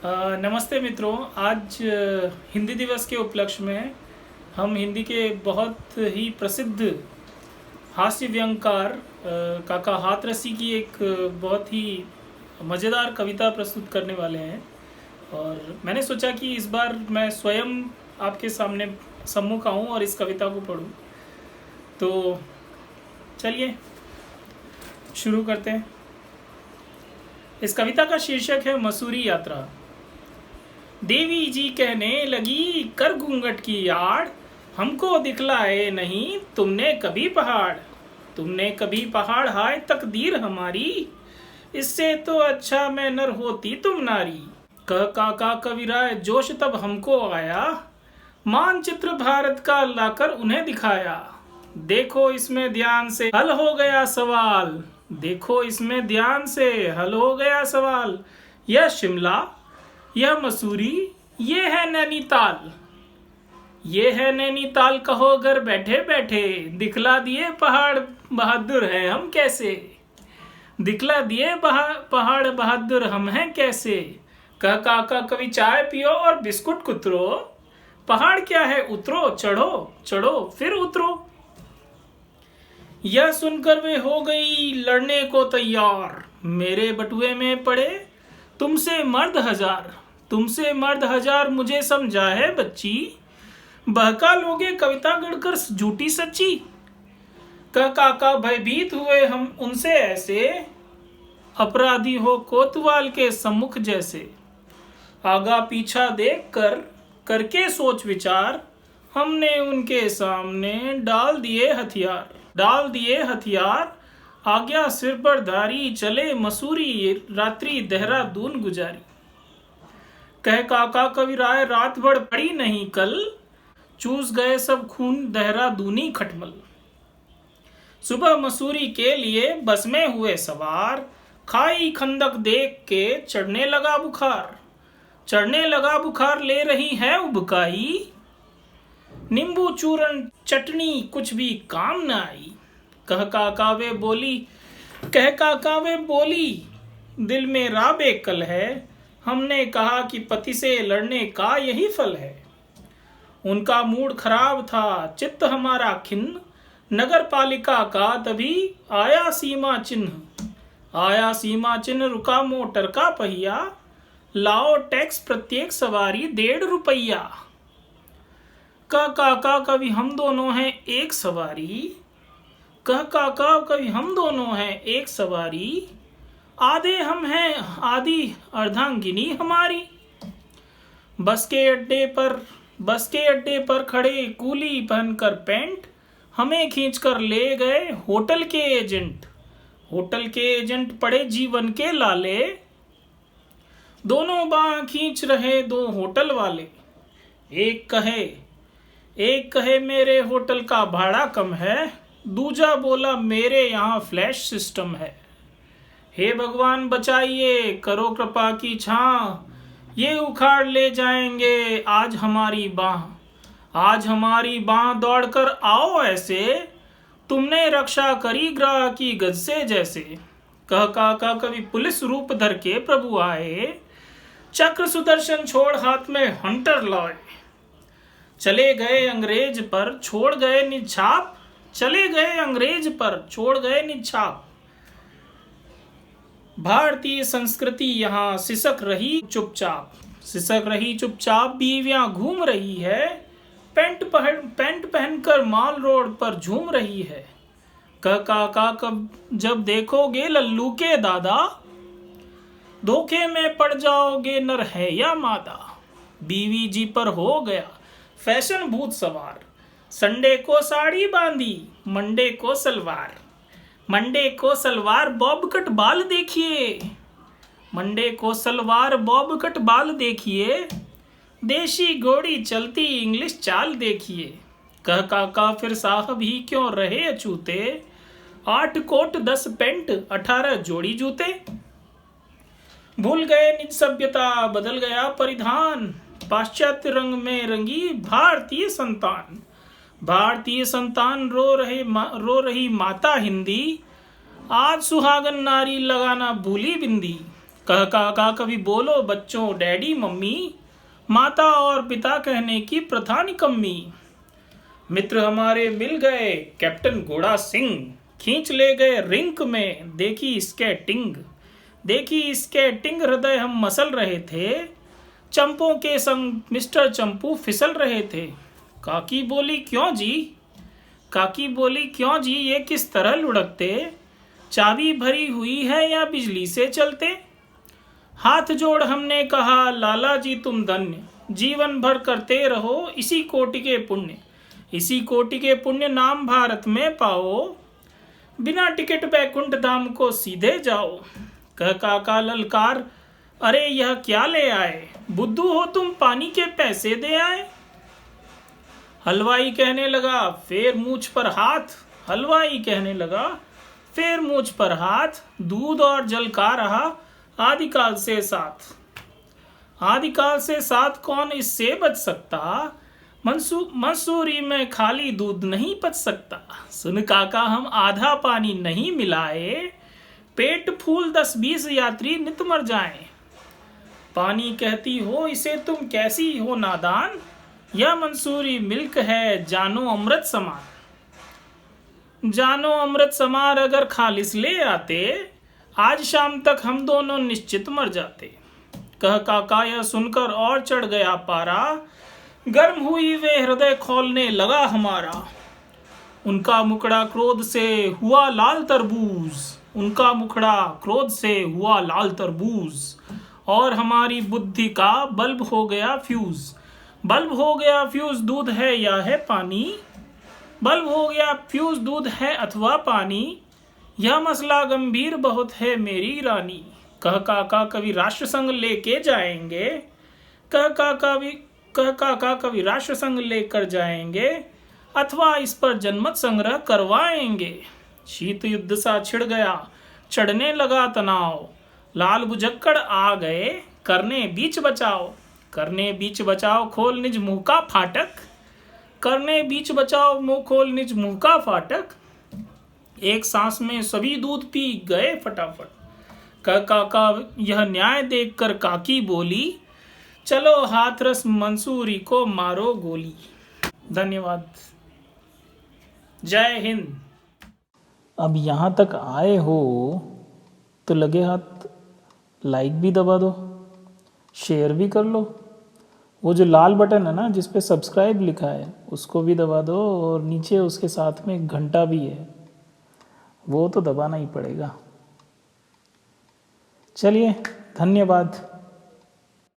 नमस्ते मित्रों। आज हिंदी दिवस के उपलक्ष्य में हम हिंदी के बहुत ही प्रसिद्ध हास्य व्यंगकार काका हाथरसी की एक बहुत ही मज़ेदार कविता प्रस्तुत करने वाले हैं। और मैंने सोचा कि इस बार मैं स्वयं आपके सामने सम्मुख आऊँ और इस कविता को पढूं। तो चलिए शुरू करते हैं। इस कविता का शीर्षक है मसूरी यात्रा। देवी जी कहने लगी कर घूंघट की आड़, हमको दिखलाए नहीं तुमने कभी पहाड़। तुमने कभी पहाड़ हाय तकदीर हमारी, इससे तो अच्छा मैं नर होती तुम नारी। कह काका कविराय जोश तब हमको आया, मानचित्र भारत का लाकर उन्हें दिखाया। देखो इसमें ध्यान से हल हो गया सवाल, देखो इसमें ध्यान से हल हो गया सवाल। यह शिमला, यह मसूरी, ये है नैनीताल। ये है नैनीताल कहो घर बैठे बैठे, दिखला दिए पहाड़ बहादुर हैं हम कैसे। दिखला दिए पहाड़ बहादुर हम हैं कैसे। कह काका कभी चाय पियो और बिस्कुट कुतरो, पहाड़ क्या है उतरो चढ़ो चढ़ो फिर उतरो। यह सुनकर वे हो गई लड़ने को तैयार, मेरे बटुए में पड़े तुमसे मर्द हजार। तुमसे मर्द हजार मुझे समझा है बच्ची, बहका लोगे कविता गढ़कर झूठी सच्ची। काका भयभीत हुए हम उनसे ऐसे, अपराधी हो कोतवाल के सम्मुख जैसे। आगा पीछा देख कर करके सोच विचार, हमने उनके सामने डाल दिए हथियार। आज्ञा सिर पर धारी चले मसूरी, रात्रि देहरादून गुजारी। कह काका कविराय रात भर पड़ी नहीं कल, चूस गए सब खून देहरादूनी खटमल। सुबह मसूरी के लिए बस में हुए सवार, खाई खंदक देख के चढ़ने लगा बुखार ले रही है उबकाई। नींबू चूरन चटनी कुछ भी काम न आई। कह काका वे बोली दिल में राबे कल है, हमने कहा कि पति से लड़ने का यही फल है। उनका मूड खराब था चित्त हमारा खिन्न, नगर पालिका का तभी आया सीमा चिन्ह। रुका मोटर का पहिया, लाओ टैक्स प्रत्येक सवारी 1.5 रुपया। काका कभी हम दोनों हैं एक सवारी, आधे हम हैं आधी अर्धांगिनी हमारी। बस के अड्डे पर खड़े कूली पहनकर पैंट, हमें खींचकर ले गए होटल के एजेंट पड़े जीवन के लाले। दोनों बांह खींच रहे 2 होटल वाले, एक कहे मेरे होटल का भाड़ा कम है, दूजा बोला मेरे यहाँ फ्लैश सिस्टम है। हे भगवान बचाइए करो कृपा की छां, ये उखाड़ ले जाएंगे आज हमारी बाह। दौड़कर आओ ऐसे, तुमने रक्षा करी ग्रह की गज से जैसे। कह काका कभी पुलिस रूप धर के प्रभु आए, चक्र सुदर्शन छोड़ हाथ में हंटर लाए। चले गए अंग्रेज पर छोड़ गए निछाप। भारतीय संस्कृति यहाँ सिसक रही चुपचाप। बीवियां घूम रही है, पैंट पहनकर माल रोड पर झूम रही है। काका कब जब देखोगे लल्लू के दादा, धोखे में पड़ जाओगे नर है या मादा। बीवी जी पर हो गया फैशन भूत सवार, संडे को साड़ी बांधी मंडे को सलवार बॉब कट बाल देखिए। देशी घोड़ी चलती इंग्लिश चाल देखिए। कह काका फिर साहब ही क्यों रहे अछूते, 8 कोट 10 पेंट 18 जोड़ी जूते। भूल गए निज सभ्यता बदल गया परिधान, पाश्चात्य रंग में रंगी भारतीय संतान रो रही माता हिंदी, आज सुहागन नारी लगाना भूली बिंदी। कह काका कभी बोलो बच्चों डैडी मम्मी, माता और पिता कहने की प्रथा निकम्मी। मित्र हमारे मिल गए कैप्टन घोड़ा सिंह, खींच ले गए रिंक में देखी स्केटिंग हृदय हम मसल रहे थे, चंपों के संग मिस्टर चंपू फिसल रहे थे। काकी बोली क्यों जी ये किस तरह लुढ़कते, चाबी भरी हुई है या बिजली से चलते। हाथ जोड़ हमने कहा लाला जी तुम धन्य, जीवन भर करते रहो इसी कोटि के पुण्य नाम भारत में पाओ, बिना टिकट बैकुंठ धाम को सीधे जाओ। कह काका ललकार अरे यह क्या ले आए, बुद्धू हो तुम पानी के पैसे दे आए। हलवाई कहने लगा फेर मूछ पर हाथ, दूध और जल का रहा आदिकाल से साथ कौन इससे बच सकता, मंसूरी में खाली दूध नहीं पच सकता। सुन काका हम आधा पानी नहीं मिलाए, पेट फूल 10-20 यात्री नित मर जाएं। पानी कहती हो इसे तुम कैसी हो नादान, यह मंसूरी मिल्क है जानो अमृत समान अगर खालिस ले आते, आज शाम तक हम दोनों निश्चित मर जाते। कह काका यह सुनकर और चढ़ गया पारा, गर्म हुई वे हृदय खोलने लगा हमारा। उनका मुखड़ा क्रोध से हुआ लाल तरबूज, और हमारी बुद्धि का बल्ब हो गया फ्यूज। दूध है या है पानी, बल्ब हो गया फ्यूज दूध है अथवा पानी, यह मसला गंभीर बहुत है मेरी रानी। कह काका कभी राष्ट्र संघ लेके जाएंगे, कह काका कभी राष्ट्र संघ लेकर जाएंगे, अथवा इस पर जनमत संग्रह करवाएंगे। शीत युद्ध सा छिड़ गया, चढ़ने लगा तनाव, लाल बुझक्कड़ आ गए करने बीच बचाओ खोल निज मुंह का फाटक। एक सांस में सभी दूध पी गए फटाफट। काका यह न्याय देखकर काकी बोली, चलो हाथरस मंसूरी को मारो गोली। धन्यवाद। जय हिंद। अब यहाँ तक आए हो तो लगे हाथ लाइक भी दबा दो, शेयर भी कर लो। वो जो लाल बटन है ना जिस पे सब्सक्राइब लिखा है उसको भी दबा दो, और नीचे उसके साथ में एक घंटा भी है वो तो दबाना ही पड़ेगा। चलिए धन्यवाद।